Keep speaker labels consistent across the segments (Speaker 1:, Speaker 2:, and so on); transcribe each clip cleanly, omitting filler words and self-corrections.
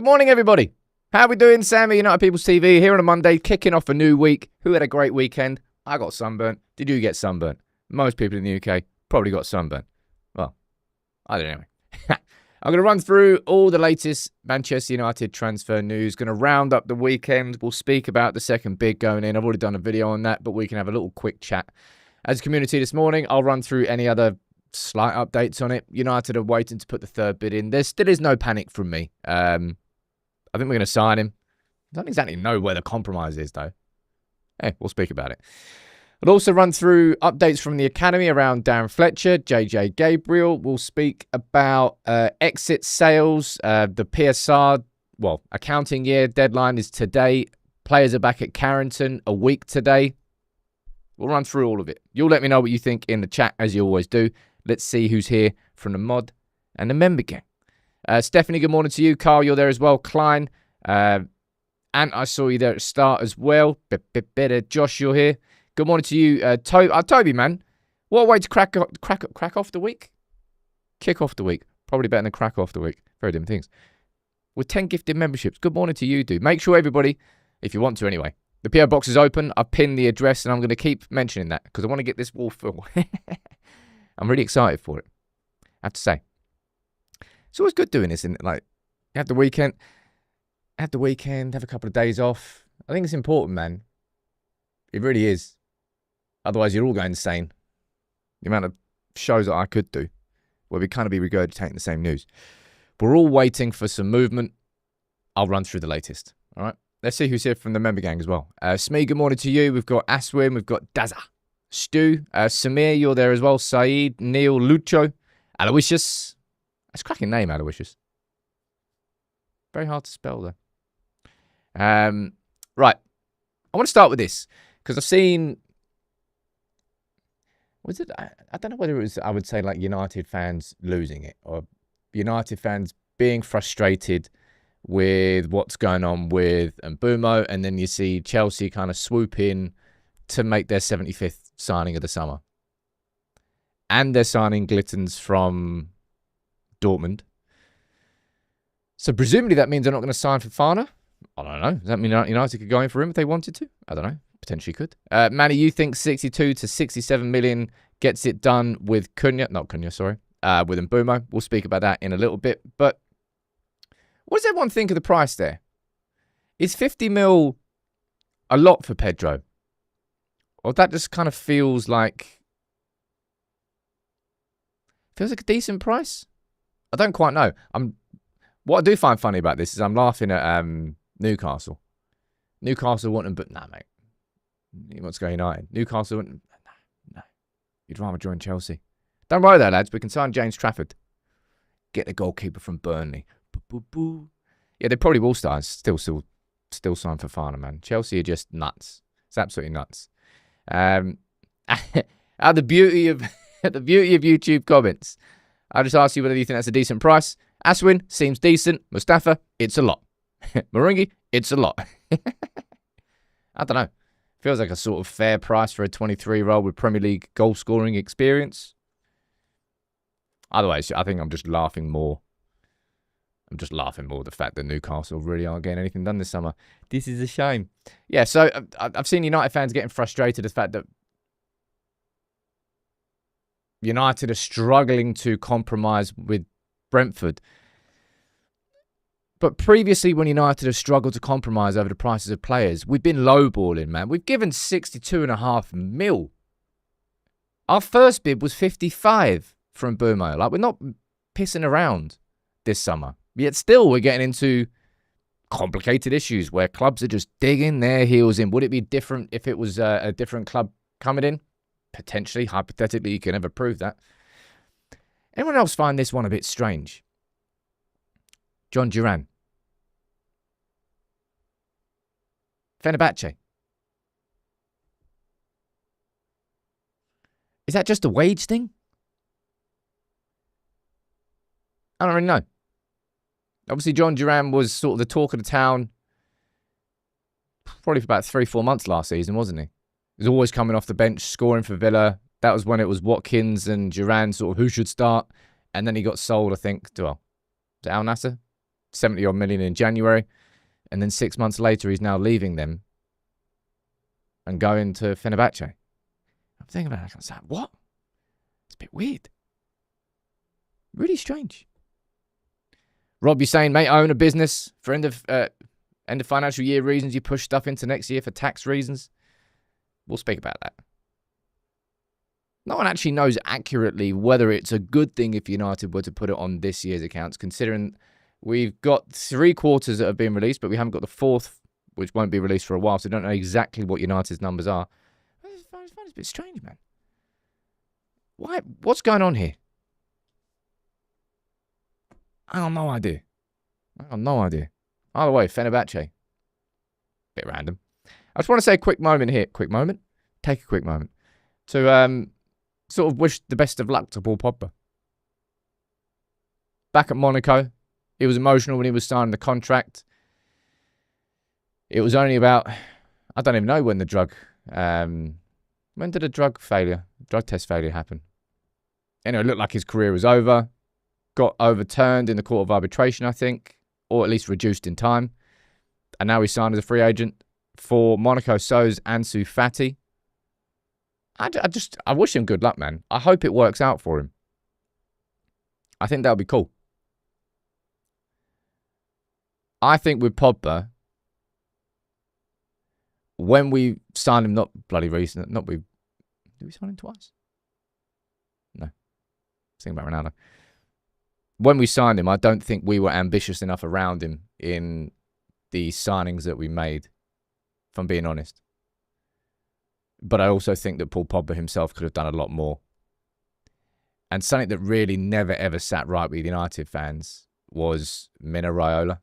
Speaker 1: Good morning, everybody. How are we doing? Sammy, United People's TV here on a Monday, kicking off a new week. Who had a great weekend? I got sunburnt. Did you get sunburnt? Most people in the UK probably got sunburnt. Well, I don't know. I'm going to run through all the latest Manchester United transfer news. Going to round up the weekend. We'll speak about the second bid going in. I've already done a video on that, but we can have a little quick chat. As a community this morning, I'll run through any other slight updates on it. United are waiting to put the third bid in. There still is no panic from me. I think we're going to sign him. I don't exactly know where the compromise is, though. Hey, we'll speak about it. We'll also run through updates from the academy around Darren Fletcher, JJ Gabriel. We'll speak about exit sales, the PSR, accounting year deadline is today. Players are back at Carrington a week today. We'll run through all of it. You'll let me know what you think in the chat, as you always do. Let's see who's here from the mod and the member gang. Stephanie, good morning to you. Carl, you're there as well. Klein, and I saw you there at the start as well. Better. Josh, you're here. Good morning to you, Toby, man. What a way to crack off the week? Kick off the week. Probably better than crack off the week. Very different things. With 10 gifted memberships. Good morning to you, dude. Make sure everybody, if you want to anyway, the PO box is open. I've pinned the address and I'm going to keep mentioning that because I want to get this wall full. I'm really excited for it, I have to say. It's always good doing this, isn't it? Like, you have the weekend, have a couple of days off. I think it's important, man. It really is. Otherwise, you're all going insane. The amount of shows that I could do where we kind of be regurgitating the same news. But we're all waiting for some movement. I'll run through the latest. All right? Let's see who's here from the member gang as well. Smee, good morning to you. We've got Aswin. We've got Daza. Stu. Samir, you're there as well. Saeed. Neil. Lucho. Aloysius. That's a cracking name, Aloysius. Very hard to spell, though. Right. I want to start with this because I've seen... Was it? I don't know whether it was, I would say, like United fans losing it or United fans being frustrated with what's going on with Mbeumo, and then you see Chelsea kind of swoop in to make their 75th signing of the summer. And they're signing Glittens from Dortmund. So presumably that means they're not going to sign for Fana. I don't know. Does that mean United could go in for him if they wanted to? I don't know. Potentially could. Manny, you think 62 to 67 million gets it done with with Mbeumo. We'll speak about that in a little bit. But what does everyone think of the price there? Is 50 mil a lot for Pedro? Or that just kind of feels like a decent price? I don't quite know. What I do find funny about this is I'm laughing at Newcastle. Newcastle want him, but nah, mate. He wants to go United. Newcastle wouldn't. No. You'd rather join Chelsea. Don't worry though, lads. We can sign James Trafford. Get the goalkeeper from Burnley. Boo. Yeah, they probably will start. Still sign for Fana, man. Chelsea are just nuts. It's absolutely nuts. The beauty of YouTube comments. I'll just ask you whether you think that's a decent price. Aswin seems decent. Mustafa, it's a lot. Moringi, it's a lot. I don't know. Feels like a sort of fair price for a 23-year-old with Premier League goal-scoring experience. Otherwise, I think I'm just laughing more. At the fact that Newcastle really aren't getting anything done this summer. This is a shame. Yeah, so I've seen United fans getting frustrated at the fact that United are struggling to compromise with Brentford. But previously, when United have struggled to compromise over the prices of players, we've been lowballing, man. We've given 62.5 mil. Our first bid was 55 from Mbeumo. Like, we're not pissing around this summer. Yet still, we're getting into complicated issues where clubs are just digging their heels in. Would it be different if it was a different club coming in? Potentially, hypothetically, you can never prove that. Anyone else find this one a bit strange? John Duran. Fenerbahce. Is that just a wage thing? I don't really know. Obviously, John Duran was sort of the talk of the town probably for about 3-4 months last season, wasn't he? He was always coming off the bench, scoring for Villa. That was when it was Watkins and Duran sort of who should start. And then he got sold, I think, to, was it Al Nassr? 70-odd million in January. And then 6 months later, he's now leaving them and going to Fenerbahce. I'm thinking about it. I was like, what? It's a bit weird. Really strange. Rob, you're saying, mate, I own a business for end of financial year reasons. You push stuff into next year for tax reasons. We'll speak about that. No one actually knows accurately whether it's a good thing if United were to put it on this year's accounts, considering we've got 3 quarters that have been released, but we haven't got the 4th, which won't be released for a while, so we don't know exactly what United's numbers are. It's a bit strange, man. Why? What's going on here? I have no idea. Either way, Fenerbahce. Bit random. I just want to say a quick moment here. Quick moment? Take a quick moment. To sort of wish the best of luck to Paul Pogba. Back at Monaco, it was emotional when he was signing the contract. It was only about, I don't even know when the drug, when did a drug test failure happen? Anyway, it looked like his career was over. Got overturned in the Court of Arbitration, I think, or at least reduced in time. And now he's signed as a free agent for Monaco. So's Ansu Fati. I wish him good luck, man. I hope it works out for him. I think that would be cool. I think with Pogba, when we signed him, not bloody recent, did we sign him twice? No. Think about Ronaldo. When we signed him, I don't think we were ambitious enough around him in the signings that we made, if I'm being honest. But I also think that Paul Pogba himself could have done a lot more. And something that really never, ever sat right with United fans was Mino Raiola.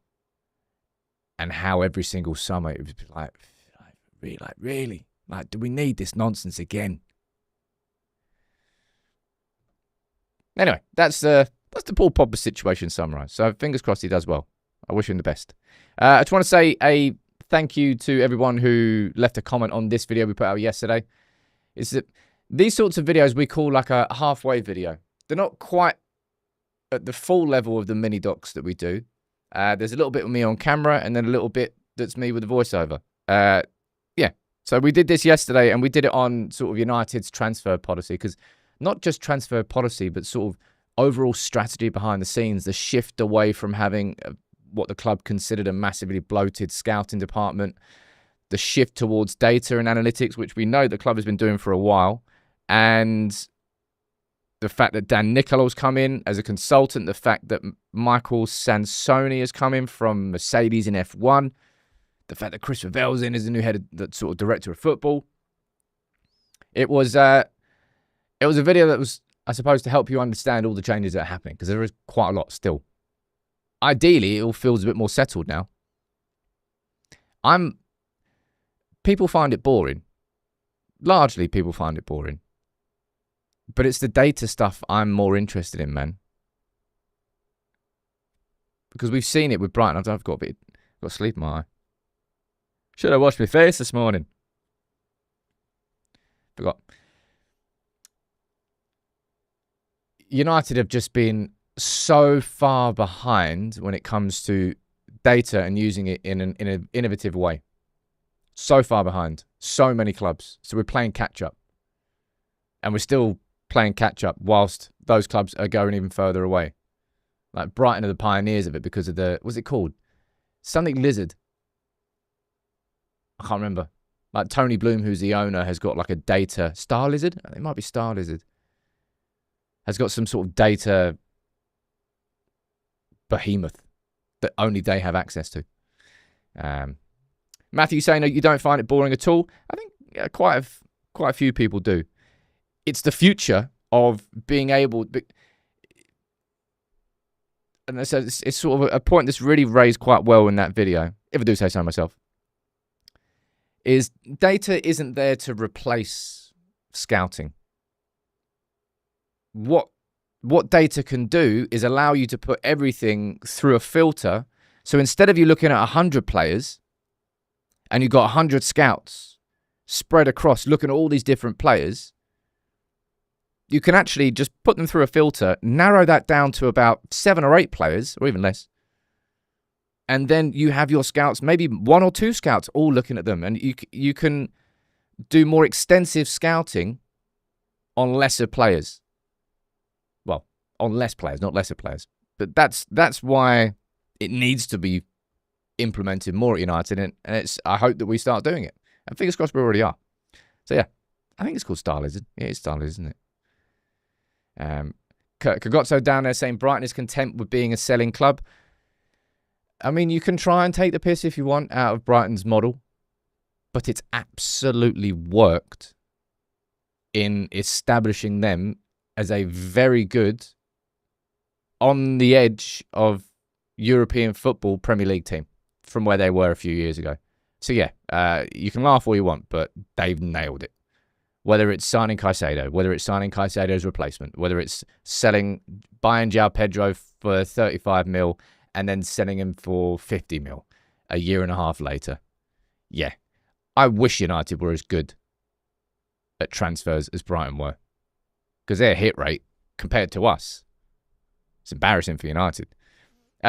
Speaker 1: And how every single summer it was really? Like, do we need this nonsense again? Anyway, that's the Paul Pogba situation summarised. So fingers crossed he does well. I wish him the best. I just want to say a thank you to everyone who left a comment on this video we put out yesterday. Is that these sorts of videos we call like a halfway video. They're not quite at the full level of the mini docs that we do. There's a little bit of me on camera and then a little bit that's me with the voiceover. Yeah. So we did this yesterday and we did it on sort of United's transfer policy, because not just transfer policy, but sort of overall strategy behind the scenes, the shift away from having what the club considered a massively bloated scouting department, the shift towards data and analytics, which we know the club has been doing for a while, and the fact that Dan Nicolo's come in as a consultant, the fact that Michael Sansoni has come in from Mercedes in F1, the fact that Chris Ravel's in as the new head of the sort of director of football. It was a video that was, I suppose, to help you understand all the changes that are happening, because there is quite a lot still. Ideally, it all feels a bit more settled now. People find it boring. Largely, people find it boring. But it's the data stuff I'm more interested in, man. Because we've seen it with Brighton. I've got sleep in my eye. Should have washed my face this morning. Forgot. United have just been so far behind when it comes to data and using it in an innovative way. So far behind. So many clubs. So we're playing catch-up. And we're still playing catch-up whilst those clubs are going even further away. Like Brighton are the pioneers of it because of the... What's it called? Something Lizard. I can't remember. Like Tony Bloom, who's the owner, has got like a data... Star Lizard? It might be Star Lizard. Has got some sort of data behemoth that only they have access to. Matthew saying that you don't find it boring at all. I think quite a few people do. It's the future of being able... And it's sort of a point that's really raised quite well in that video, if I do say so myself, is data isn't there to replace scouting. What data can do is allow you to put everything through a filter. So instead of you looking at 100 players and you've got 100 scouts spread across looking at all these different players, you can actually just put them through a filter, narrow that down to about 7 or 8 players, or even less, And then you have your scouts, maybe 1 or 2 scouts, all looking at them. And you can do more extensive scouting on lesser players. Well, on less players, not lesser players. But that's why it needs to be implemented more at United. And I hope that we start doing it. And fingers crossed we already are. So, yeah, I think it's called stylism. Yeah, it's stylism, isn't it? Cagozzo down there saying Brighton is content with being a selling club. I mean, you can try and take the piss if you want out of Brighton's model, but it's absolutely worked in establishing them as a very good, on the edge of European football Premier League team from where they were a few years ago. So, yeah, you can laugh all you want, but they've nailed it. Whether it's signing Caicedo, whether it's signing Caicedo's replacement, whether it's buying João Pedro for 35 mil and then selling him for 50 mil a year and a half later. Yeah, I wish United were as good at transfers as Brighton were. Because their hit rate, compared to us, it's embarrassing for United.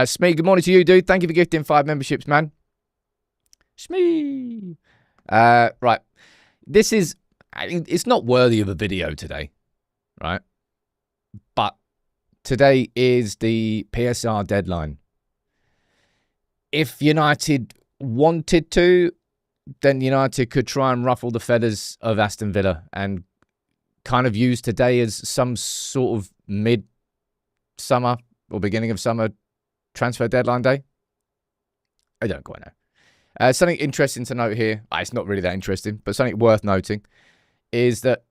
Speaker 1: Smee, good morning to you, dude. Thank you for gifting 5 memberships, man. Smee. Right. It's not worthy of a video today, right? But today is the PSR deadline. If United wanted to, then United could try and ruffle the feathers of Aston Villa and kind of use today as some sort of mid-summer or beginning of summer transfer deadline day. I don't quite know. Something interesting to note here, it's not really that interesting, but something worth noting, is that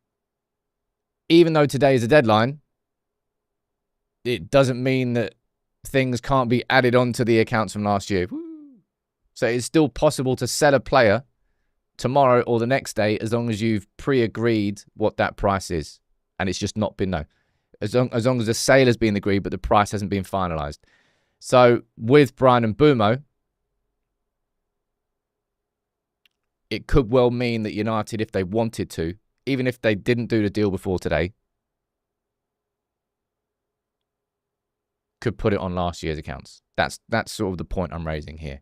Speaker 1: even though today is a deadline, it doesn't mean that things can't be added onto the accounts from last year. So it's still possible to sell a player tomorrow or the next day as long as you've pre-agreed what that price is. And it's just not been known. As long as the sale has been agreed, but the price hasn't been finalised. So with Brian and Mbeumo, it could well mean that United, if they wanted to, even if they didn't do the deal before today, could put it on last year's accounts. That's sort of the point I'm raising here.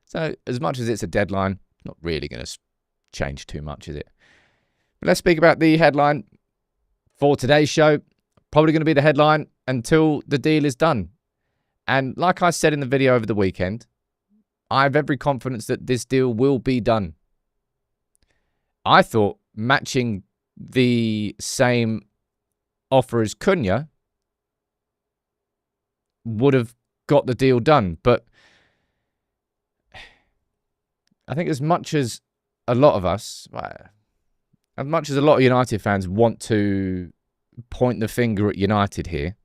Speaker 1: So as much as it's a deadline, not really going to change too much, is it? But let's speak about the headline for today's show. Probably going to be the headline until the deal is done. And like I said in the video over the weekend, I have every confidence that this deal will be done. I thought matching the same offer as Cunha would have got the deal done. But I think as much as a lot of us, as much as a lot of United fans want to point the finger at United here,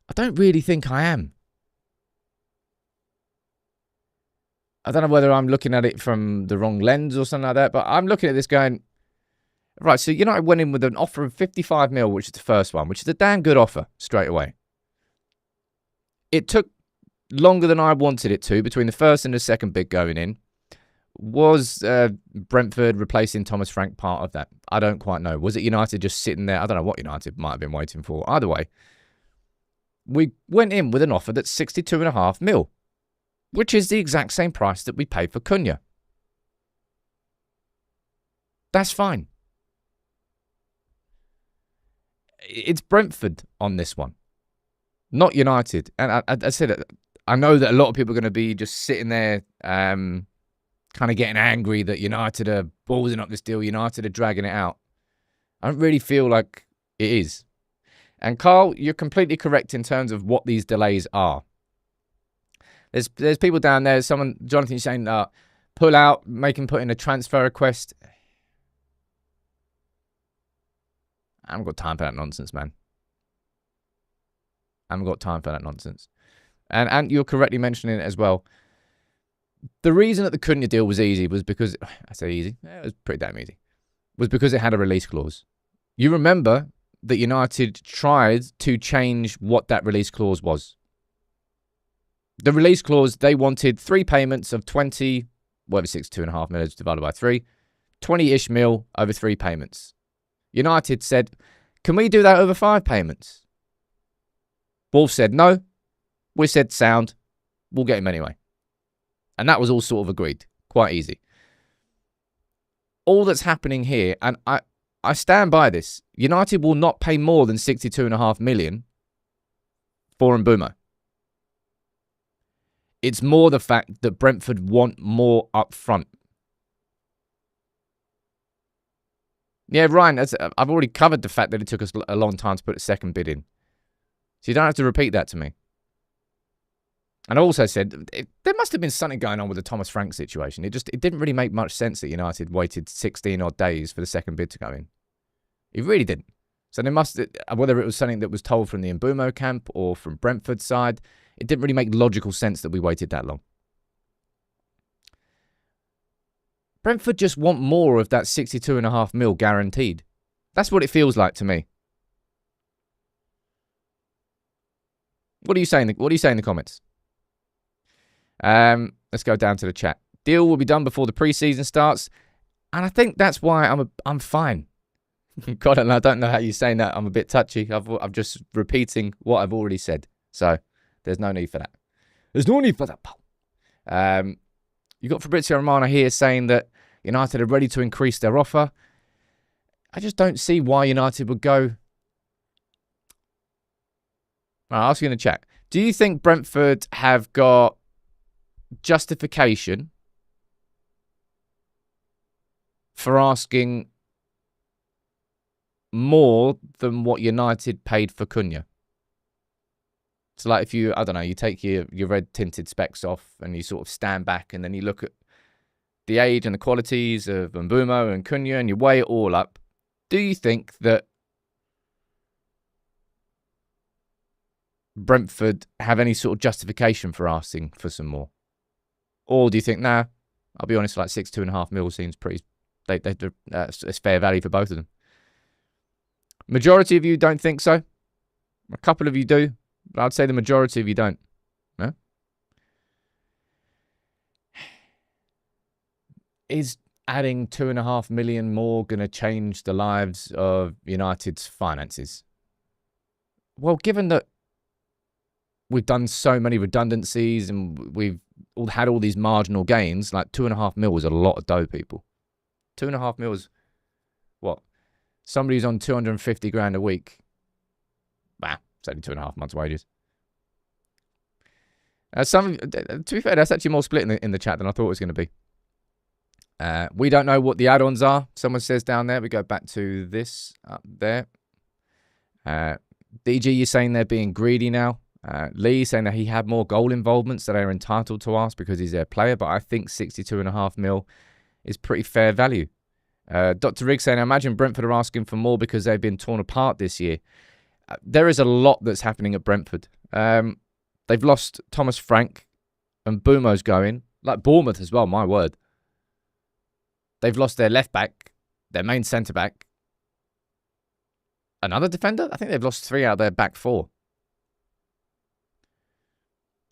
Speaker 1: I don't really think I am. I don't know whether I'm looking at it from the wrong lens or something like that, but I'm looking at this going, right, so United went in with an offer of 55 mil, which is the first one, which is a damn good offer straight away. It took longer than I wanted it to between the first and the second bid going in. Was Brentford replacing Thomas Frank part of that? I don't quite know. Was it United just sitting there? I don't know what United might have been waiting for. Either way, we went in with an offer that's 62.5 mil, which is the exact same price that we paid for Cunha. That's fine. It's Brentford on this one, not United. And I said, I know that a lot of people are going to be just sitting there kind of getting angry that United are ballsing up this deal, United are dragging it out. I don't really feel like it is. And Carl, you're completely correct in terms of what these delays are. There's people down there, Jonathan saying, pull out, put in a transfer request. I haven't got time for that nonsense, man. I haven't got time for that nonsense. And you're correctly mentioning it as well. The reason that the Cunha deal was easy was because, I say easy, it was pretty damn easy, was because it had a release clause. You remember that United tried to change what that release clause was. The release clause, they wanted 3 payments of 20, whatever 62.5 million divided by 3, 20-ish mil over 3 payments. United said, can we do that over 5 payments? Wolves said no. We said sound. we'll get him anyway. And that was all sort of agreed. Quite easy. All that's happening here, and I stand by this, United will not pay more than 62.5 million for Mbeumo. It's more the fact that Brentford want more up front. Yeah, Ryan, I've already covered the fact that it took us a long time to put a second bid in. So you don't have to repeat that to me. And I also said there must have been something going on with the Thomas Frank situation. It didn't really make much sense that United waited 16 odd days for the second bid to go in. It really didn't. So they must, whether it was something that was told from the Mbeumo camp or from Brentford's side, it didn't really make logical sense that we waited that long. Brentford just want more of that 62.5 mil guaranteed. That's what it feels like to me. What do you say in the comments? Let's go down to the chat. Deal will be done before the pre-season starts, and I think that's why I'm fine. God, I don't know how you're saying that. I'm a bit touchy. I'm just repeating what I've already said, so there's no need for that. There's no need for that. You got Fabrizio Romano here saying that United are ready to increase their offer. I just don't see why United would go. I'll ask you in the chat. Do you think Brentford have got justification for asking more than what United paid for Cunha? So like if you, I don't know, you take your red tinted specs off and you sort of stand back and then you look at the age and the qualities of Mbeumo and Cunha and you weigh it all up. Do you think that Brentford have any sort of justification for asking for some more? Or do you think, nah, I'll be honest, like 62.5 mil seems pretty, it's fair value for both of them. Majority of you don't think so. A couple of you do, but I'd say the majority of you don't. No? Is adding 2.5 million more going to change the lives of United's finances? Well, given that we've done so many redundancies and we've had all these marginal gains, like 2.5 mil is a lot of dough, people. 2.5 mil is what? Somebody who's on 250 grand a week. Bah, it's only 2.5 months' wages. To be fair, that's actually more split in the chat than I thought it was going to be. We don't know what the add-ons are. Someone says down there. We go back to this up there. DG, you're saying they're being greedy now. Leigh saying that he had more goal involvements that they're entitled to ask because he's their player, but I think 62.5 mil is pretty fair value. Dr. Riggs saying, I imagine Brentford are asking for more because they've been torn apart this year. There is a lot that's happening at Brentford. They've lost Thomas Frank and Mbeumo's going. Like Bournemouth as well, my word. They've lost their left back, their main centre back. Another defender? I think they've lost 3 out of their back 4.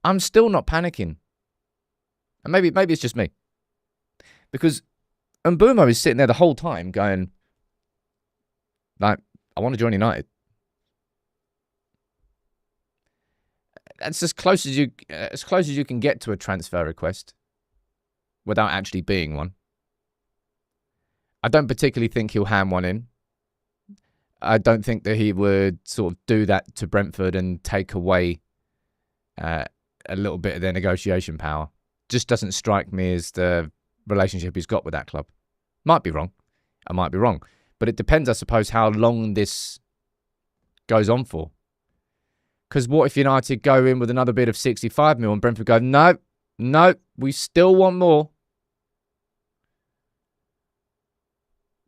Speaker 1: I'm still not panicking. And maybe it's just me. Because Mbeumo is sitting there the whole time going, like, I want to join United. That's as close as you can get to a transfer request without actually being one. I don't particularly think he'll hand one in. I don't think that he would sort of do that to Brentford and take away a little bit of their negotiation power. Just doesn't strike me as the relationship he's got with that club. Might be wrong. I might be wrong. But it depends, I suppose, how long this goes on for. Because what if United go in with another bid of 65 mil and Brentford go, no, we still want more.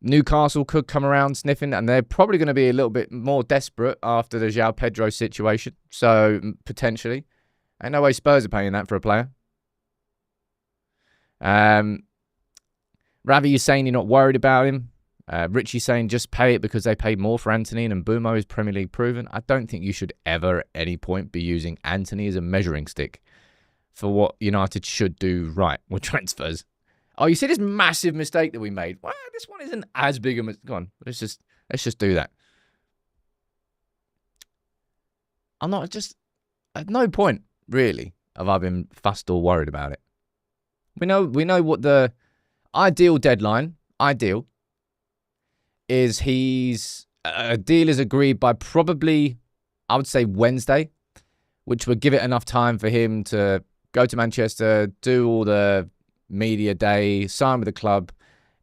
Speaker 1: Newcastle could come around sniffing, and they're probably going to be a little bit more desperate after the João Pedro situation. So, potentially. Ain't no way Spurs are paying that for a player. Ravi, you're saying you're not worried about him. Richie saying just pay it because they paid more for Anthony and Mbeumo is Premier League proven. I don't think you should ever at any point be using Anthony as a measuring stick for what United should do right with transfers. Oh, you see this massive mistake that we made? Well, this one isn't as big a mistake. Go on, let's just do that. I'm not just at no point really have I been fussed or worried about it? We know what the ideal deadline, is a deal is agreed by probably, I would say, Wednesday, which would give it enough time for him to go to Manchester, do all the media day, sign with the club,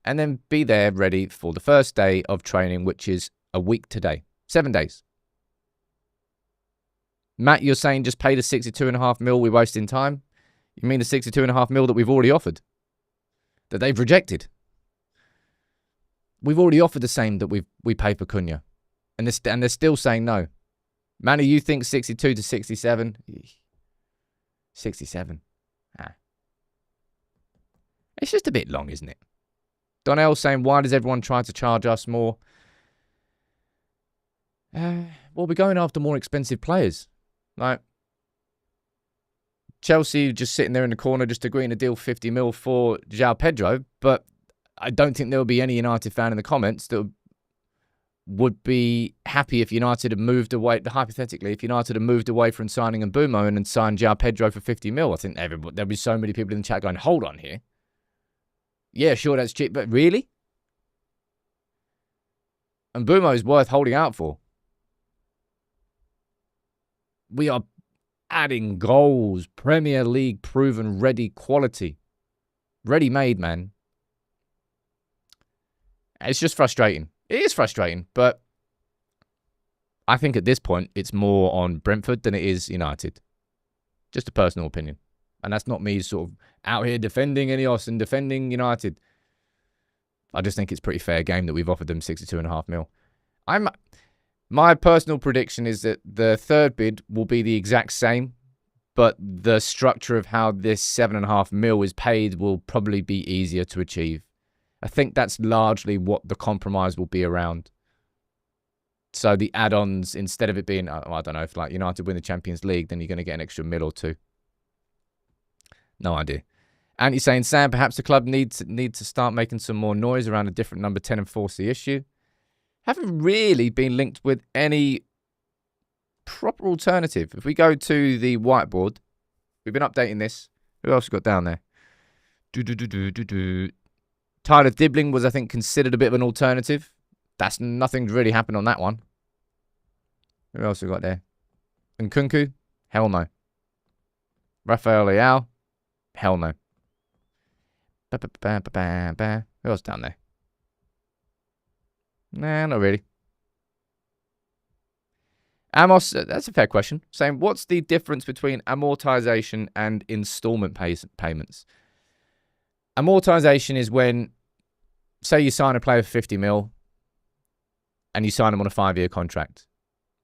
Speaker 1: and then be there ready for the first day of training, which is a week today. 7 days. Matt, you're saying just pay the 62.5 mil we're wasting time? You mean the 62.5 mil that we've already offered? That they've rejected? We've already offered the same that we pay for Cunha. And they're still saying no. Manny, you think 62 to 67? 67. It's just a bit long, isn't it? Donnell saying, why does everyone try to charge us more? Well, we're going after more expensive players. Like, Chelsea just sitting there in the corner just agreeing to deal 50 mil for João Pedro, but I don't think there'll be any United fan in the comments that would be happy if United had moved away, hypothetically, if United had moved away from signing Mbeumo and signed João Pedro for 50 mil. I think there'll be so many people in the chat going, hold on here. Yeah, sure, that's cheap, but really? Mbeumo is worth holding out for. We are adding goals, Premier League proven ready quality. Ready-made, man. It's just frustrating. It is frustrating, but I think at this point it's more on Brentford than it is United. Just a personal opinion. And that's not me sort of out here defending Ineos and defending United. I just think it's a pretty fair game that we've offered them 62.5 mil. My personal prediction is that the third bid will be the exact same, but the structure of how this 7.5 mil is paid will probably be easier to achieve. I think that's largely what the compromise will be around. So the add-ons, instead of it being, I don't know, if like United win the Champions League, then you're going to get an extra mil or two. No idea. And he's saying, Sam, perhaps the club needs to start making some more noise around a different number 10 and force the issue. Haven't really been linked with any proper alternative. If we go to the whiteboard, we've been updating this. Who else got down there? Tyler Dibbling was, I think, considered a bit of an alternative. Nothing's really happened on that one. Who else we got there? Nkunku? Hell no. Rafael Leao? Hell no. Who else down there? Nah, not really. Amos, that's a fair question. Saying, what's the difference between amortization and installment payments? Amortization is when, say you sign a player for 50 mil and you sign him on a 5-year contract.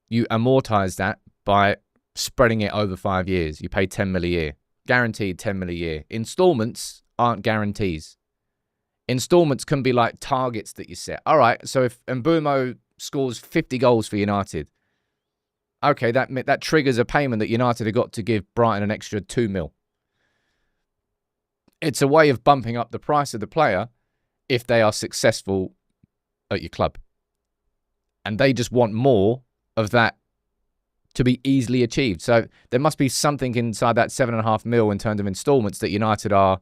Speaker 1: You amortize that by spreading it over 5 years. You pay 10 mil a year. Guaranteed 10 mil a year. Installments aren't guarantees. Installments can be like targets that you set. All right, so if Mbeumo scores 50 goals for United, okay, that triggers a payment that United have got to give Brighton an extra 2 mil. It's a way of bumping up the price of the player if they are successful at your club. And they just want more of that to be easily achieved. So there must be something inside that 7.5 mil in terms of installments that United are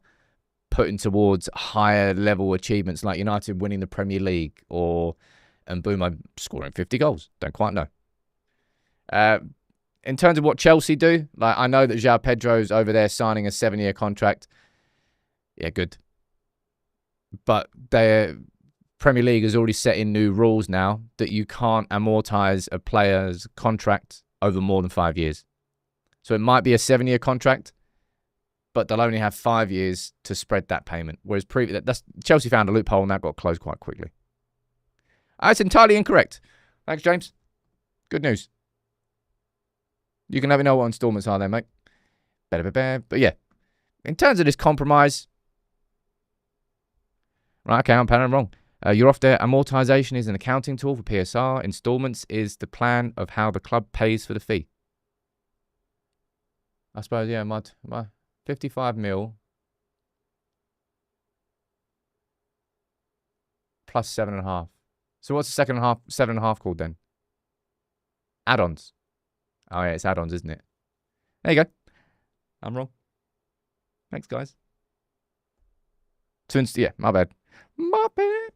Speaker 1: putting towards higher level achievements, like United winning the Premier League or Mbeumo scoring 50 goals. Don't quite know. In terms of what Chelsea do, like I know that João Pedro's over there signing a 7-year contract. Yeah, good. But the Premier League has already set in new rules now that you can't amortize a player's contract over more than 5 years. So it might be a 7-year contract, but they'll only have 5 years to spread that payment. Whereas Chelsea found a loophole and that got closed quite quickly. That's entirely incorrect. Thanks, James. Good news. You can let me know what installments are there, mate. But yeah, in terms of this compromise, right, okay, I'm wrong. You're off there. Amortization is an accounting tool for PSR. Installments is the plan of how the club pays for the fee. I suppose, yeah, my 55 mil plus 7.5. So what's the second half, 7.5 called then? Add-ons. Oh yeah, it's add-ons, isn't it? There you go. I'm wrong. Thanks, guys. Yeah, my bad. My bad.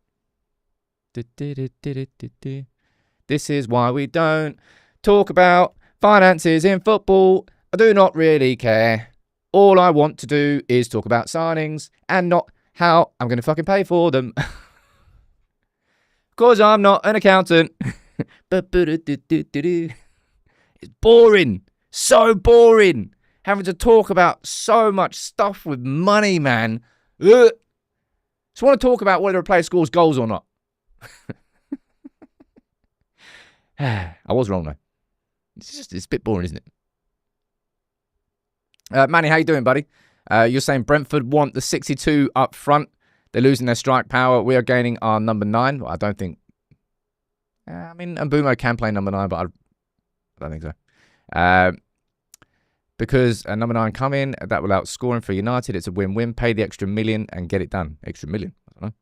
Speaker 1: This is why we don't talk about finances in football. I do not really care. All I want to do is talk about signings and not how I'm going to fucking pay for them. Because I'm not an accountant. It's boring. So boring. Having to talk about so much stuff with money, man. Ugh. Just want to talk about whether a player scores goals or not. I was wrong, though. It's a bit boring, isn't it? Manny, how you doing, buddy? You're saying Brentford want the 62 up front. They're losing their strike power. We are gaining our number 9. Well, I don't think... I mean, Mbeumo can play number 9, but I don't think so. Because number 9 come in, that will outscore him for United. It's a win-win. Pay the extra $1 million and get it done. Extra $1 million? I don't know.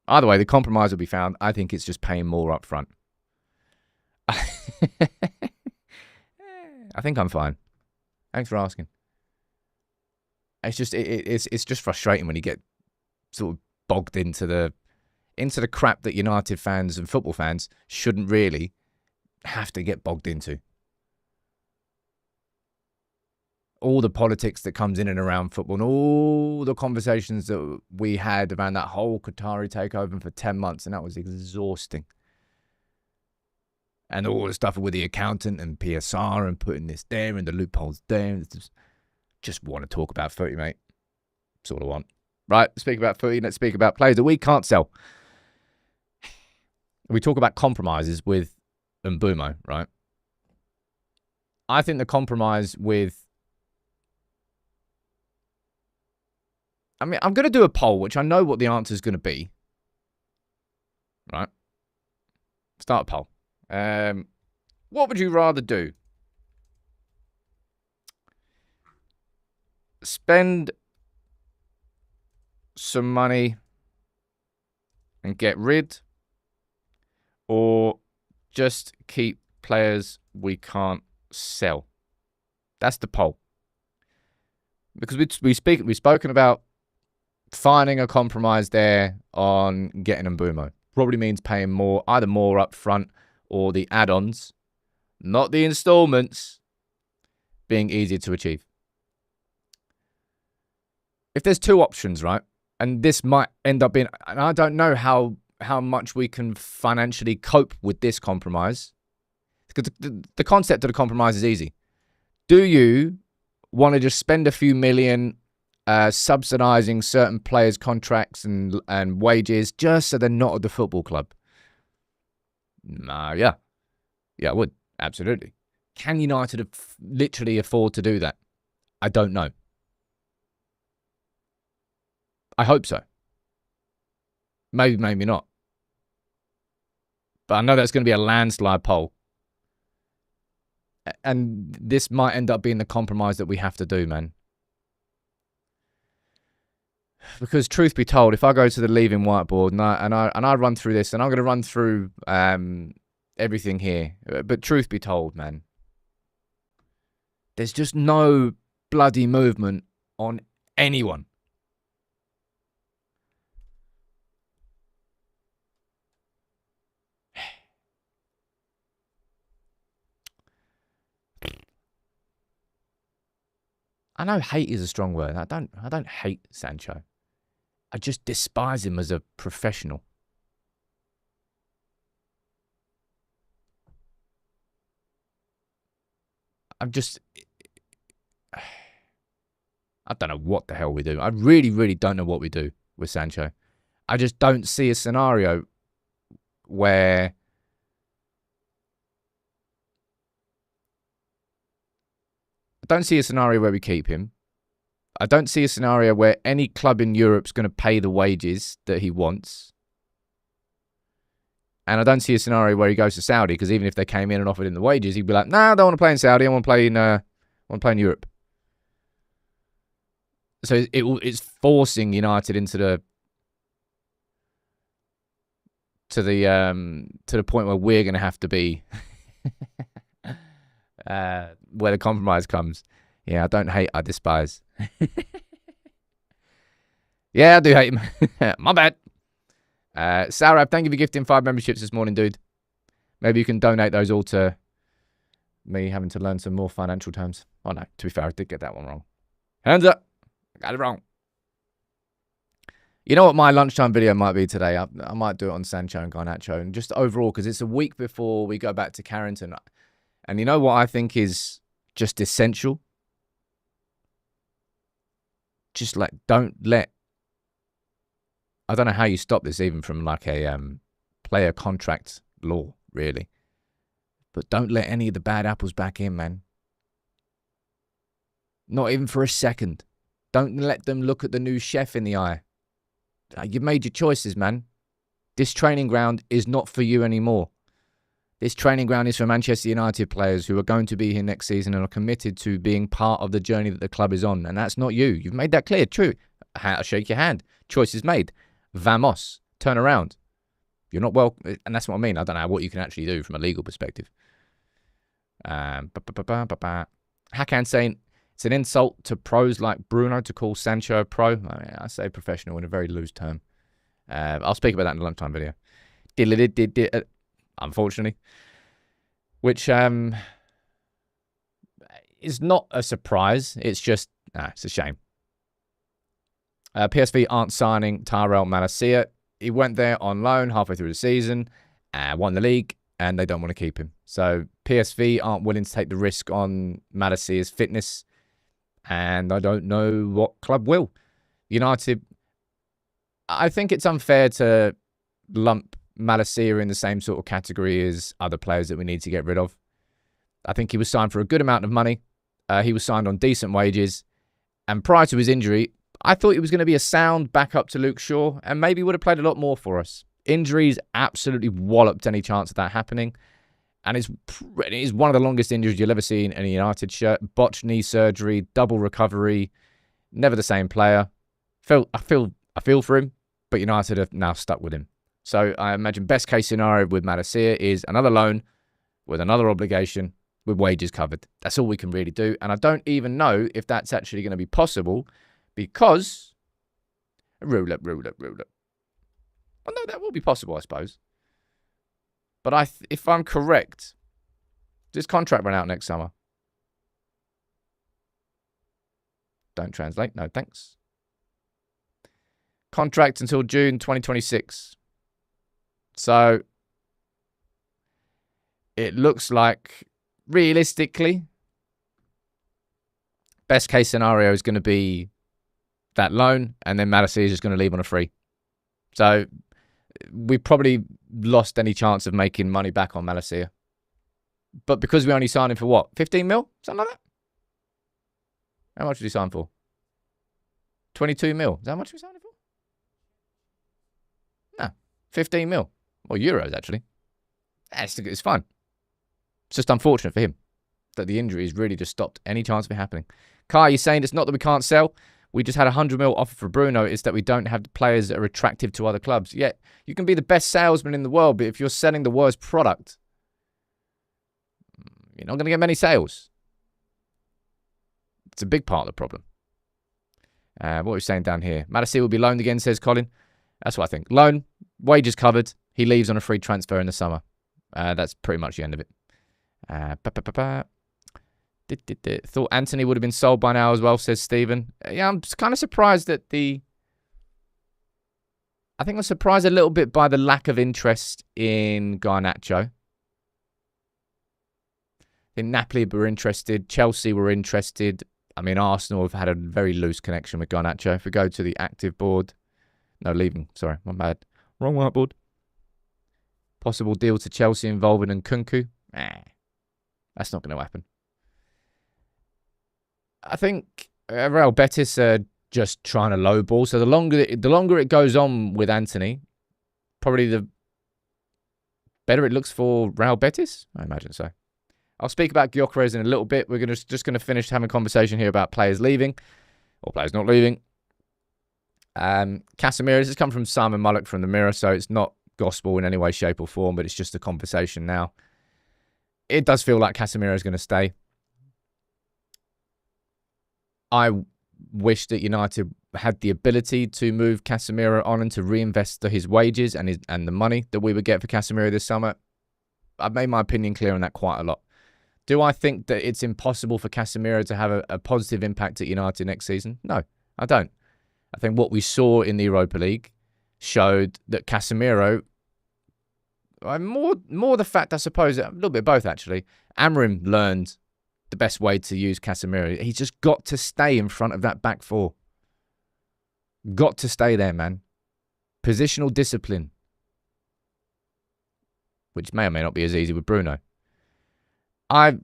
Speaker 1: Either way, the compromise will be found. I think it's just paying more up front. I think I'm fine. Thanks for asking. It's just it's just frustrating when you get sort of bogged into the crap that United fans and football fans shouldn't really have to get bogged into. All the politics that comes in and around football and all the conversations that we had around that whole Qatari takeover for 10 months, and that was exhausting. And all the stuff with the accountant and PSR and putting this there and the loopholes there. Just want to talk about footy, mate. That's all I want. Right, speak about footy. Let's speak about players that we can't sell. We talk about compromises with Mbeumo, right? I think the compromise with... I mean, I'm going to do a poll, which I know what the answer is going to be. Right? Start a poll. What would you rather do? Spend some money and get rid, or just keep players we can't sell? That's the poll. Because we've spoken about finding a compromise there on getting Mbeumo. Probably means paying more, either more up front or the add-ons, not the installments, being easier to achieve. If there's two options, right, and this might end up being, and I don't know how much we can financially cope with this compromise, because the concept of the compromise is easy. Do you want to just spend a few million subsidising certain players' contracts and wages just so they're not at the football club? Yeah, I would. Absolutely. Can United literally afford to do that? I don't know. I hope so. Maybe not. But I know that's going to be a landslide poll. And this might end up being the compromise that we have to do, man. Because truth be told, if I go to the leaving whiteboard and I run through this, and I'm going to run through everything here, but truth be told, man, there's just no bloody movement on anyone. I know hate is a strong word. I don't hate Sancho. I just despise him as a professional. I don't know what the hell we do. I really, really don't know what we do with Sancho. I just don't see a scenario where we keep him. I don't see a scenario where any club in Europe's going to pay the wages that he wants. And I don't see a scenario where he goes to Saudi, because even if they came in and offered him the wages, he'd be like, "Nah, I don't want to play in Saudi. I want to play in Europe." So it's forcing United into the point where we're going to have to be where the compromise comes. Yeah, I don't hate, I despise. Yeah, I do hate him. My bad. Sarab, thank you for gifting 5 memberships this morning, dude. Maybe you can donate those all to me having to learn some more financial terms. Oh, no, to be fair, I did get that one wrong. Hands up. I got it wrong. You know what my lunchtime video might be today? I might do it on Sancho and Garnacho. And just overall, because it's a week before we go back to Carrington. And you know what I think is just essential? Just like, don't let... I don't know how you stop this even from like a player contract law, really. But don't let any of the bad apples back in, man. Not even for a second. Don't let them look at the new chef in the eye. You've made your choices, man. This training ground is not for you anymore. This training ground is for Manchester United players who are going to be here next season and are committed to being part of the journey that the club is on. And that's not you. You've made that clear. True. I'll shake your hand. Choice is made. Vamos. Turn around. You're not well... And that's what I mean. I don't know what you can actually do from a legal perspective. Hakan saying... It's an insult to pros like Bruno to call Sancho a pro. I mean, I say professional in a very loose term. I'll speak about that in the lunchtime video. Unfortunately. Which is not a surprise. It's just, it's a shame. PSV aren't signing Tyrell Malacia. He went there on loan halfway through the season, won the league, and they don't want to keep him. So PSV aren't willing to take the risk on Malacia's fitness. And I don't know what club will. United, I think it's unfair to lump Malacia in the same sort of category as other players that we need to get rid of. I think he was signed for a good amount of money. He was signed on decent wages. And prior to his injury, I thought he was going to be a sound backup to Luke Shaw and maybe would have played a lot more for us. Injuries absolutely walloped any chance of that happening. And it's one of the longest injuries you'll ever see in a United shirt. Botched knee surgery, double recovery, never the same player. I feel for him, but United have now stuck with him. So I imagine best case scenario with Malacia is another loan with another obligation with wages covered. That's all we can really do. And I don't even know if that's actually going to be possible because... Rule up. Well, no, that will be possible, I suppose. But if I'm correct, does this contract run out next summer? Don't translate. No, thanks. Contract until June 2026. So it looks like, realistically, best case scenario is going to be that loan, and then Malacia is just going to leave on a free. So we probably lost any chance of making money back on Malacia. But because we only signed him for what? 15 mil? Something like that? How much did he sign for? 22 mil. Is that how much we signed him for? No. 15 mil. Or euros, actually. It's fine. It's just unfortunate for him that the injury has really just stopped any chance of it happening. Kai, you're saying it's not that we can't sell. We just had a 100 mil offer for Bruno. It's that we don't have the players that are attractive to other clubs. Yet, you can be the best salesman in the world, but if you're selling the worst product, you're not going to get many sales. It's a big part of the problem. What are we saying down here? Malacia will be loaned again, says Colin. That's what I think. Loan, wages covered. He leaves on a free transfer in the summer. That's pretty much the end of it. Thought Anthony would have been sold by now as well, says Stephen. Yeah, I'm kind of surprised at I think I'm surprised a little bit by the lack of interest in Garnacho. I think Napoli were interested. Chelsea were interested. I mean, Arsenal have had a very loose connection with Garnacho. If we go to the active board. No, leaving. Sorry, my bad. Wrong whiteboard. Possible deal to Chelsea involving Nkunku. That's not going to happen. I think Real Betis are just trying to lowball. So the longer it goes on with Anthony, probably the better it looks for Real Betis. I imagine so. I'll speak about Gyökeres in a little bit. We're just going to finish having a conversation here about players leaving or players not leaving. Casemiro, this has come from Simon Mullock from the Mirror, so it's not gospel in any way, shape or form, but it's just a conversation now. It does feel like Casemiro is going to stay. I wish that United had the ability to move Casemiro on and to reinvest his wages and the money that we would get for Casemiro this summer. I've made my opinion clear on that quite a lot. Do I think that it's impossible for Casemiro to have a positive impact at United next season? No, I don't. I think what we saw in the Europa League showed that Casemiro, more the fact, I suppose, a little bit of both actually, Amorim learned the best way to use Casemiro. He's just got to stay in front of that back four. Got to stay there, man. Positional discipline, which may or may not be as easy with Bruno. I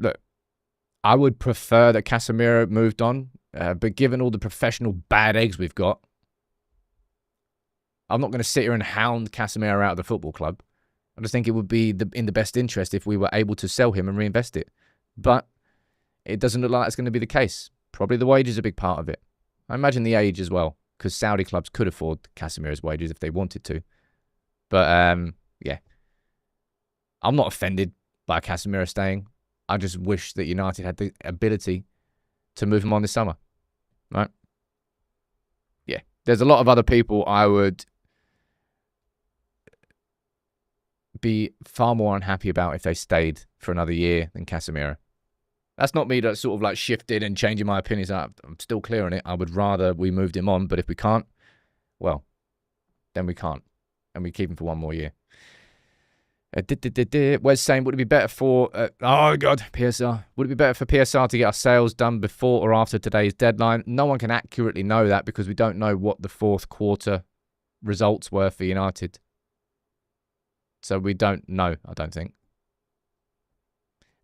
Speaker 1: would prefer that Casemiro moved on, but given all the professional bad eggs we've got, I'm not going to sit here and hound Casemiro out of the football club. I just think it would be in the best interest if we were able to sell him and reinvest it. But it doesn't look like that's going to be the case. Probably the wage is a big part of it. I imagine the age as well, because Saudi clubs could afford Casemiro's wages if they wanted to. But, yeah. I'm not offended by Casemiro staying. I just wish that United had the ability to move him on this summer. Right? Yeah. There's a lot of other people I would be far more unhappy about if they stayed for another year than Casemiro. That's not me that sort of like shifted and changing my opinions. I'm still clear on it. I would rather we moved him on, but if we can't, well, then we can't. And we keep him for one more year. Wes saying, would it be better for... oh, God, PSR. Would it be better for PSR to get our sales done before or after today's deadline? No one can accurately know that because we don't know what the fourth quarter results were for United. So we don't know, I don't think.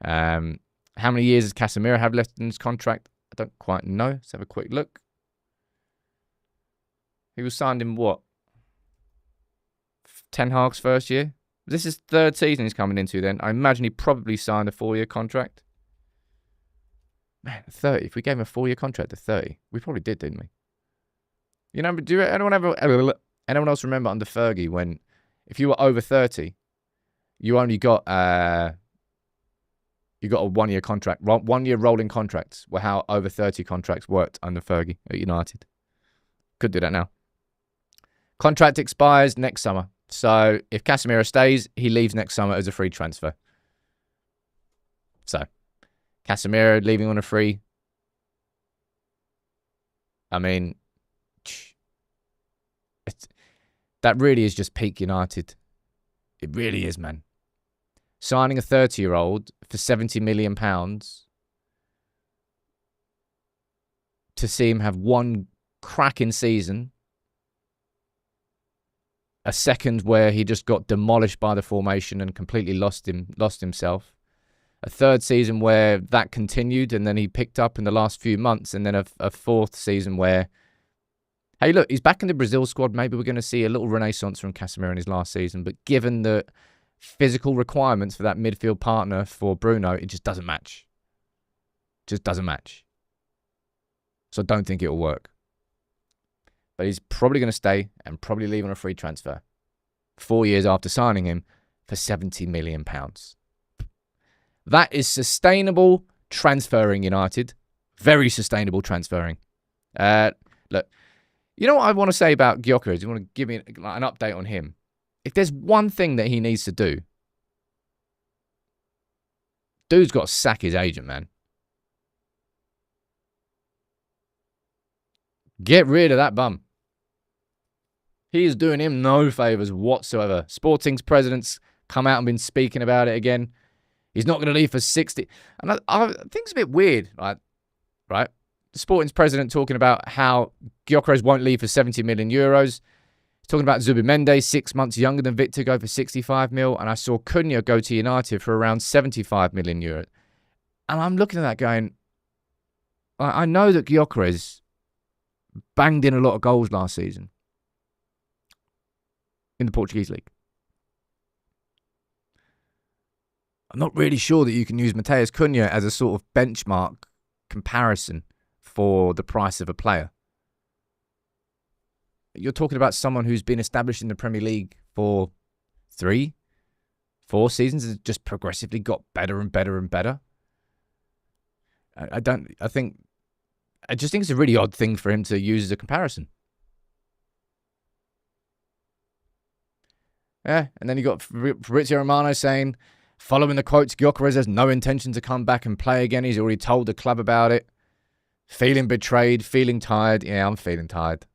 Speaker 1: How many years does Casemiro have left in his contract? I don't quite know. Let's have a quick look. He was signed in what? Ten Hag's first year? This is third season he's coming into then. I imagine he probably signed a 4-year contract. Man, 30. If we gave him a 4-year contract at 30, we probably did, didn't we? You know, do anyone else remember under Fergie when if you were over 30, you only got a 1-year contract. 1-year rolling contracts were how over 30 contracts worked under Fergie at United. Could do that now. Contract expires next summer. So if Casemiro stays, he leaves next summer as a free transfer. So Casemiro leaving on a free. I mean, that really is just peak United. It really is, man. Signing a 30-year-old for £70 million to see him have one cracking season, a second where he just got demolished by the formation and completely lost himself, a third season where that continued and then he picked up in the last few months, and then a fourth season where, hey, look, he's back in the Brazil squad. Maybe we're going to see a little renaissance from Casemiro in his last season, but given the physical requirements for that midfield partner for Bruno, it just doesn't match. Just doesn't match. So I don't think it'll work. But he's probably going to stay and probably leave on a free transfer 4 years after signing him for £70 million. That is sustainable transferring, United. Very sustainable transferring. Look, you know what I want to say about Gyökeres? You want to give me an update on him? If there's one thing that he needs to do, dude's got to sack his agent, man. Get rid of that bum. He is doing him no favours whatsoever. Sporting's president's come out and been speaking about it again. He's not going to leave for 60. And I think it's a bit weird, right? The Sporting's president talking about how Gyökeres won't leave for 70 million euros. He's talking about Zubimendi, 6 months younger than Victor, go for 65 mil. And I saw Cunha go to United for around 75 million euros. And I'm looking at that going, I know that Gyökeres banged in a lot of goals last season in the Portuguese league. I'm not really sure that you can use Matheus Cunha as a sort of benchmark comparison for the price of a player. You're talking about someone who's been established in the Premier League for 3, 4 seasons, has just progressively got better and better and better. I think I just think it's a really odd thing for him to use as a comparison. Yeah, and then you got Fabrizio Romano saying, following the quotes, Gyökeres has no intention to come back and play again. He's already told the club about it. Feeling betrayed, feeling tired. Yeah, I'm feeling tired.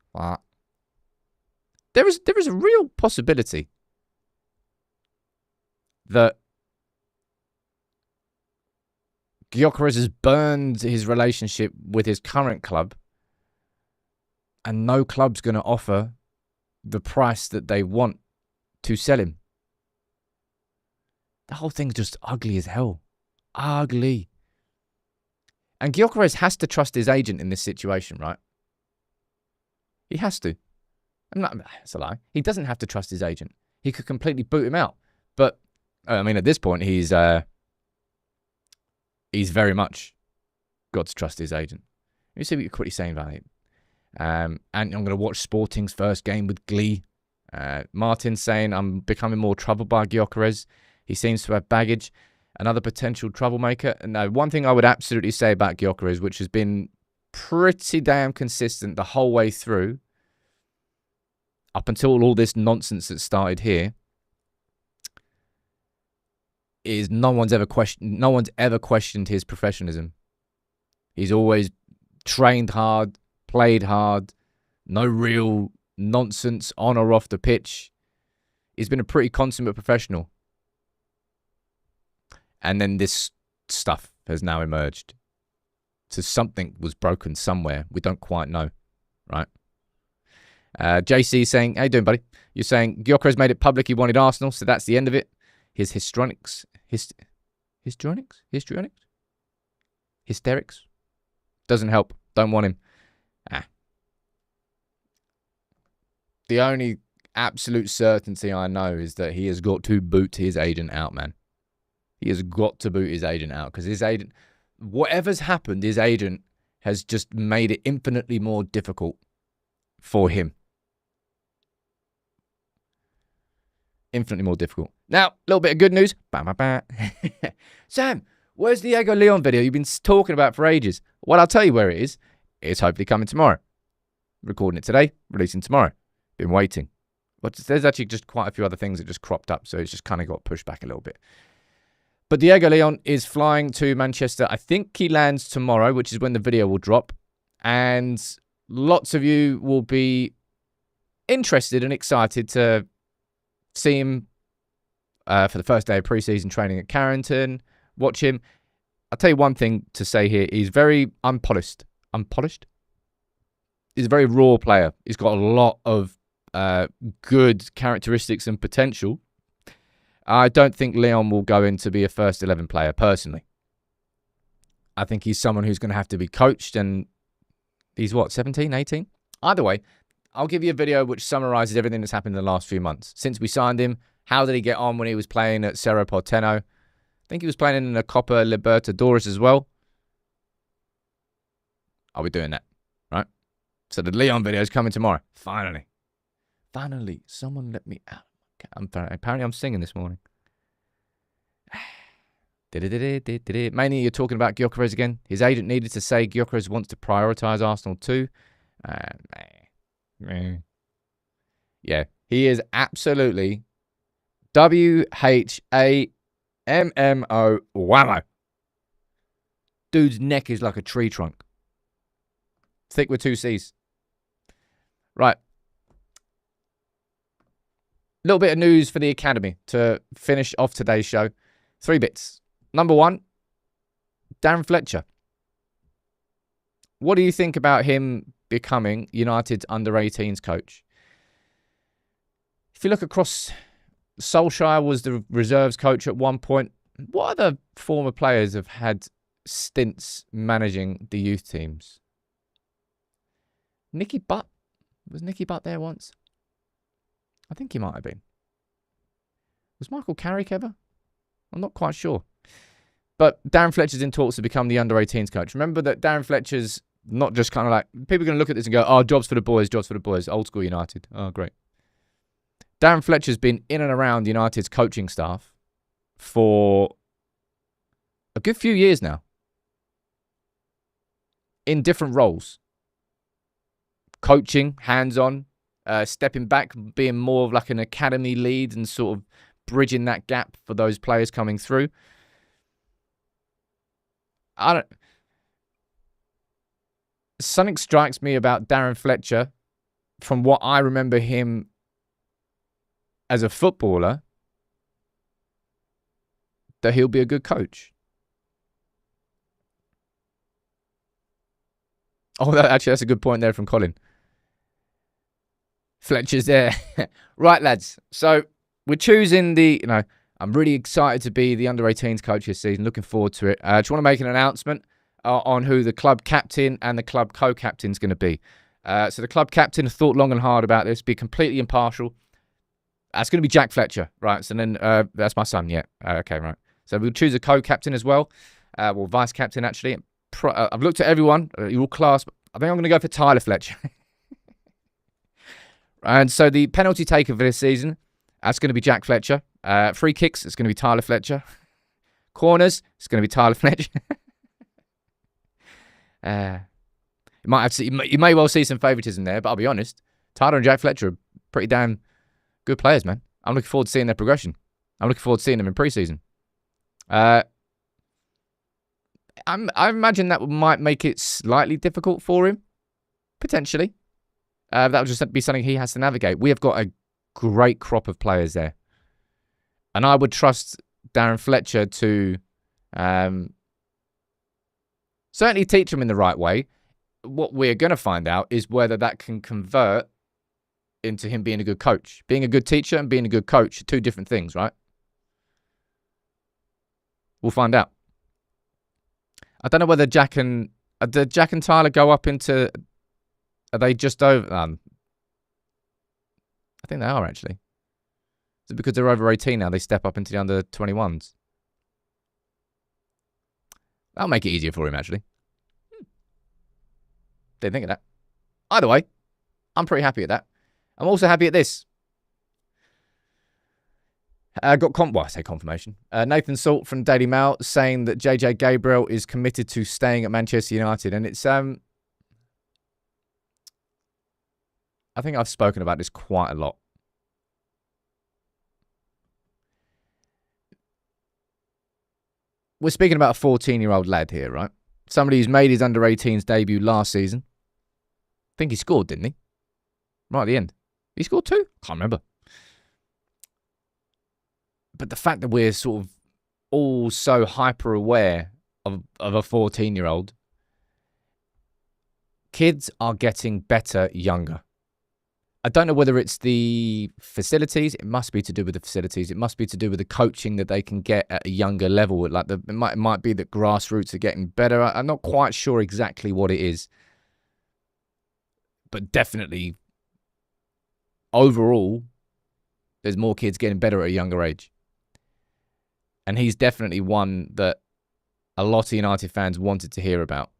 Speaker 1: There is a real possibility that Gyökeres has burned his relationship with his current club, and no club's going to offer the price that they want to sell him. The whole thing's just ugly as hell. Ugly. And Gyökeres has to trust his agent in this situation, right? He has to. That's a lie. He doesn't have to trust his agent. He could completely boot him out. But, I mean, at this point, he's very much got to trust his agent. Let me see what you're quickly saying about it. And I'm going to watch Sporting's first game with glee. Martin's saying, I'm becoming more troubled by Gyökeres. He seems to have baggage. Another potential troublemaker. And one thing I would absolutely say about Gyökeres, which has been pretty damn consistent the whole way through, up until all this nonsense that started here, is no one's ever questioned his professionalism. He's always trained hard, played hard, no real nonsense on or off the pitch. He's been a pretty consummate professional. And then this stuff has now emerged. So something was broken somewhere. We don't quite know, right? JC saying, how you doing, buddy? You're saying Gyökeres made it public he wanted Arsenal, so that's the end of it. His histrionics. Histrionics? Hysterics? Doesn't help. Don't want him. The only absolute certainty I know is that he has got to boot his agent out, man. He has got to boot his agent out because his agent, whatever's happened, his agent has just made it infinitely more difficult for him. Infinitely more difficult. Now, a little bit of good news. Sam, where's the Diego Leon video you've been talking about for ages? Well, I'll tell you where it is. It's hopefully coming tomorrow. Recording it today, releasing tomorrow. Been waiting. But there's actually just quite a few other things that just cropped up, so it's just kind of got pushed back a little bit. But Diego Leon is flying to Manchester. I think he lands tomorrow, which is when the video will drop. And lots of you will be interested and excited to see him for the first day of pre-season training at Carrington. Watch him. I'll tell you one thing to say here. He's very unpolished. Unpolished? He's a very raw player. He's got a lot of good characteristics and potential. I don't think Leon will go in to be a first 11 player, personally. I think he's someone who's going to have to be coached, and he's what, 17, 18? Either way, I'll give you a video which summarizes everything that's happened in the last few months. Since we signed him, how did he get on when he was playing at Cerro Porteño? I think he was playing in the Copa Libertadores as well. I'll be doing that, right? So the Leon video is coming tomorrow. Finally. Finally, someone let me out. Apparently I'm singing this morning. Mainly you're talking about Gyökeres again. His agent needed to say Gyökeres wants to prioritise Arsenal too. Yeah, he is absolutely WHAMMO whammo. Dude's neck is like a tree trunk. Thick with 2 C's. Right. Little bit of news for the academy to finish off today's show. 3 bits. Number 1, Darren Fletcher. What do you think about him becoming United's under-18s coach? If you look across, Solskjaer was the reserves coach at one point. What other former players have had stints managing the youth teams? Nicky Butt. Was Nicky Butt there once? I think he might have been. Was Michael Carrick ever? I'm not quite sure. But Darren Fletcher's in talks to become the under-18s coach. Remember that Darren Fletcher's not just kind of like, people are going to look at this and go, oh, jobs for the boys, old school United. Oh, great. Darren Fletcher's been in and around United's coaching staff for a good few years now. in different roles. Coaching, hands-on, stepping back, being more of like an academy lead and sort of bridging that gap for those players coming through. Something strikes me about Darren Fletcher from what I remember him as a footballer, that he'll be a good coach. Oh, actually, that's a good point there from Colin. Fletcher's there. Right, lads. So we're choosing I'm really excited to be the under-18s coach this season. Looking forward to it. I just want to make an announcement on who the club captain and the club co-captain is going to be. So the club captain thought long and hard about this, be completely impartial. That's going to be Jack Fletcher, right? So then that's my son, yeah. Okay, right. So we'll choose a co-captain as well, or vice-captain, actually. I've looked at everyone. You're all class. I think I'm going to go for Tyler Fletcher. And so the penalty taker for this season, that's going to be Jack Fletcher. Free kicks, it's going to be Tyler Fletcher. Corners, it's going to be Tyler Fletcher. You may well see some favouritism there, but I'll be honest, Tyler and Jack Fletcher are pretty damn good players, man. I'm looking forward to seeing their progression. I'm looking forward to seeing them in pre-season. I imagine that might make it slightly difficult for him, potentially. That would just be something he has to navigate. We have got a great crop of players there. And I would trust Darren Fletcher to certainly teach them in the right way. What we're going to find out is whether that can convert into him being a good coach. Being a good teacher and being a good coach are two different things, right? We'll find out. I don't know whether Jack and Tyler go up into... Are they just over... I think they are, actually. Is it because they're over 18 now, they step up into the under 21s? That'll make it easier for him, actually. Didn't think of that. Either way, I'm pretty happy at that. I'm also happy at this. I say confirmation. Nathan Salt from Daily Mail saying that JJ Gabriel is committed to staying at Manchester United. And it's... I think I've spoken about this quite a lot. We're speaking about a 14-year-old lad here, right? Somebody who's made his under-18s debut last season. I think he scored, didn't he? Right at the end. He scored 2? Can't remember. But the fact that we're sort of all so hyper-aware of a 14-year-old, kids are getting better younger. I don't know whether it's the facilities. It must be to do with the facilities. It must be to do with the coaching that they can get at a younger level. Like it might be that grassroots are getting better. I'm not quite sure exactly what it is. But definitely, overall, there's more kids getting better at a younger age. And he's definitely one that a lot of United fans wanted to hear about.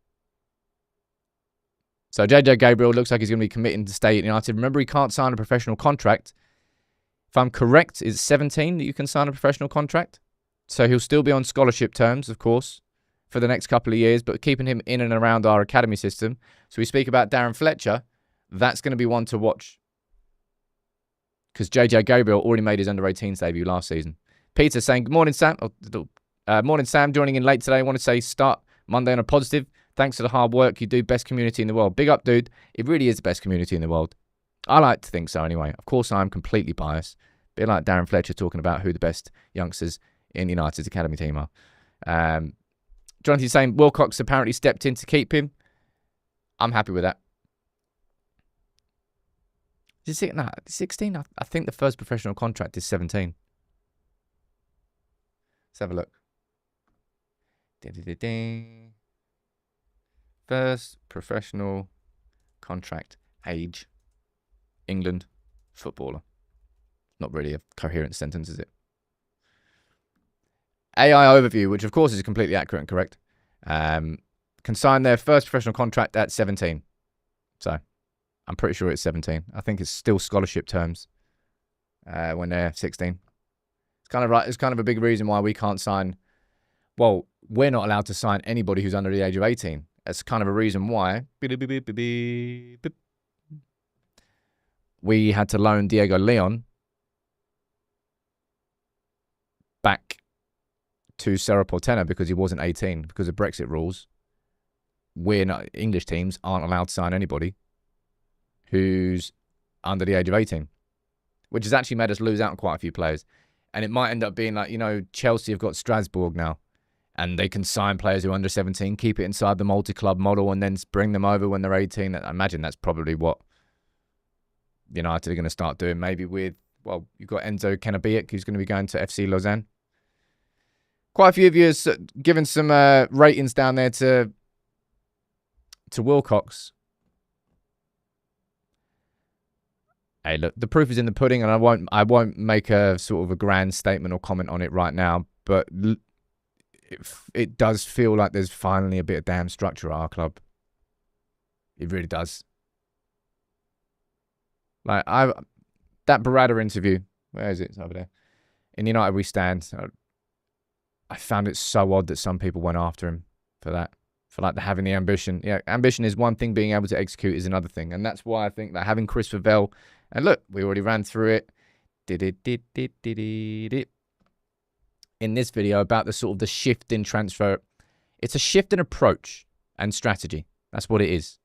Speaker 1: So JJ Gabriel looks like he's going to be committing to stay at United. Remember, he can't sign a professional contract. If I'm correct, it's 17 that you can sign a professional contract. So he'll still be on scholarship terms, of course, for the next couple of years, but keeping him in and around our academy system. So we speak about Darren Fletcher. That's going to be one to watch. Because JJ Gabriel already made his under-18s debut last season. Peter saying, good morning, Sam. Morning, Sam. Joining in late today. I want to say start Monday on a positive. Thanks for the hard work you do. Best community in the world. Big up, dude. It really is the best community in the world. I like to think so anyway. Of course, I'm completely biased. A bit like Darren Fletcher talking about who the best youngsters in United's academy team are. Jonathan saying Wilcox apparently stepped in to keep him. I'm happy with that. Is it 16? I think the first professional contract is 17. Let's have a look. First professional contract age. England footballer. Not really a coherent sentence, is it? AI overview, which of course is completely accurate and correct, can sign their first professional contract at 17. So I'm pretty sure it's 17. I think it's still scholarship terms when they're 16. It's kind of right. It's kind of a big reason why we can't sign. Well, we're not allowed to sign anybody who's under the age of 18. That's kind of a reason why we had to loan Diego Leon back to Cerro Porteño because he wasn't 18 because of Brexit rules. English teams aren't allowed to sign anybody who's under the age of 18, which has actually made us lose out on quite a few players. And it might end up being like, Chelsea have got Strasbourg now, and they can sign players who are under 17, keep it inside the multi-club model, and then bring them over when they're 18. I imagine that's probably what United are going to start doing. Maybe with, you've got Enzo Cannabéic, who's going to be going to FC Lausanne. Quite a few of you have given some ratings down there to Wilcox. Hey, look, the proof is in the pudding, and I won't make a sort of a grand statement or comment on it right now, but it does feel like there's finally a bit of damn structure at our club. It really does. Like that Barada interview, where is it? It's over there. In United We Stand. I found it so odd that some people went after him for that. For like having the ambition. Yeah, ambition is one thing, being able to execute is another thing. And that's why I think that having Chris Favell, and look, we already ran through it. In this video about the sort of the shift in transfer. It's a shift in approach and strategy. That's what it is.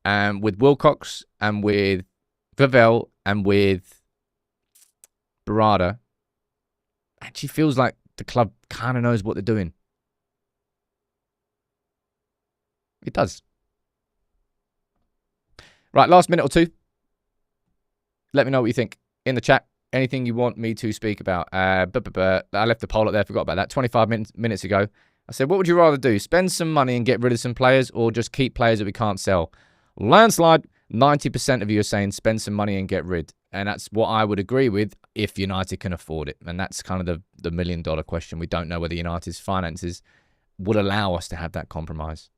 Speaker 1: And with Wilcox and with Favell and with Barada, actually feels like the club kind of knows what they're doing. It does. Right, last minute or two. Let me know what you think in the chat. Anything you want me to speak about. I left the poll up there, forgot about that. 25 minutes ago. I said, what would you rather do? Spend some money and get rid of some players, or just keep players that we can't sell? Landslide, 90% of you are saying spend some money and get rid. And that's what I would agree with if United can afford it. And that's kind of the million-dollar question. We don't know whether United's finances would allow us to have that compromise.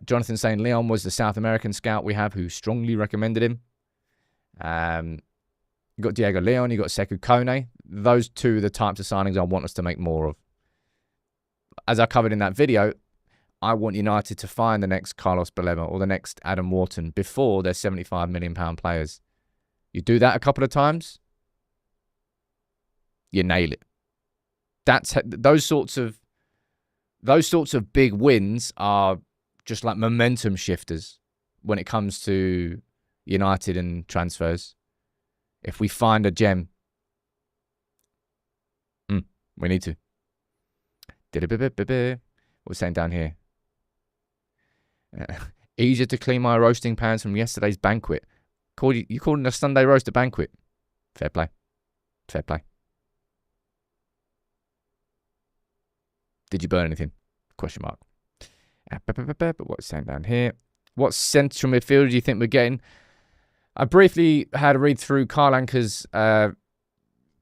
Speaker 1: Jonathan saying Leon was the South American scout we have who strongly recommended him. You got Diego Leon, you got Sekou Kone. Those two are the types of signings I want us to make more of. As I covered in that video, I want United to find the next Carlos Baleba or the next Adam Wharton before they're £75 million players. You do that a couple of times, you nail it. Those sorts of big wins are just like momentum shifters when it comes to United and transfers. If we find a gem, we need to. What's saying down here? Easier to clean my roasting pans from yesterday's banquet. You called it a Sunday roast a banquet. Fair play. Fair play. Did you burn anything? Question mark. But what's saying down here? What central midfielder do you think we're getting? I briefly had a read through Carl Anker's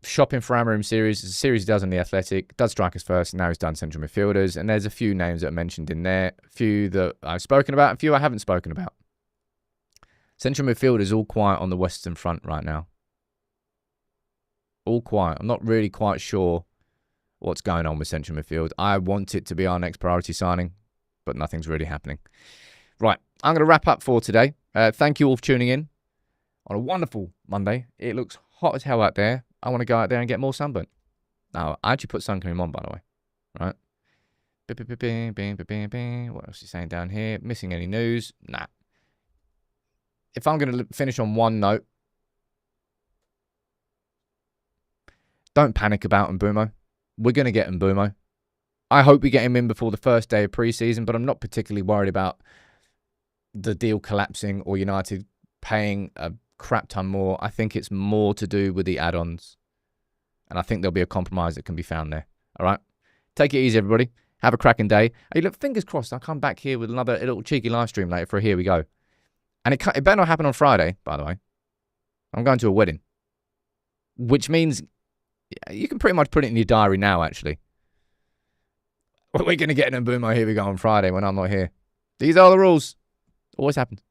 Speaker 1: Shopping for Amarim series. It's a series he does on The Athletic. Does strikers first, and now he's done central midfielders. And there's a few names that are mentioned in there. A few that I've spoken about, a few I haven't spoken about. Central midfield is all quiet on the Western Front right now. All quiet. I'm not really quite sure what's going on with central midfield. I want it to be our next priority signing, but nothing's really happening. Right, I'm going to wrap up for today. Thank you all for tuning in on a wonderful Monday. It looks hot as hell out there. I want to go out there and get more sunburnt. Now, I actually put sun cream on, by the way. Right? What else is he saying down here? Missing any news? Nah. If I'm going to finish on one note, don't panic about Mbeumo. We're going to get Mbeumo. I hope we get him in before the first day of pre-season, but I'm not particularly worried about the deal collapsing or United paying a crap ton more. I think it's more to do with the add-ons. And I think there'll be a compromise that can be found there. All right? Take it easy, everybody. Have a cracking day. Hey, look, fingers crossed, I'll come back here with another little cheeky live stream later for Here We Go. And it better not happen on Friday, by the way. I'm going to a wedding. Which means you can pretty much put it in your diary now, actually. We're going to get an Mbeumo Here We Go on Friday when I'm not here. These are the rules. Always happens.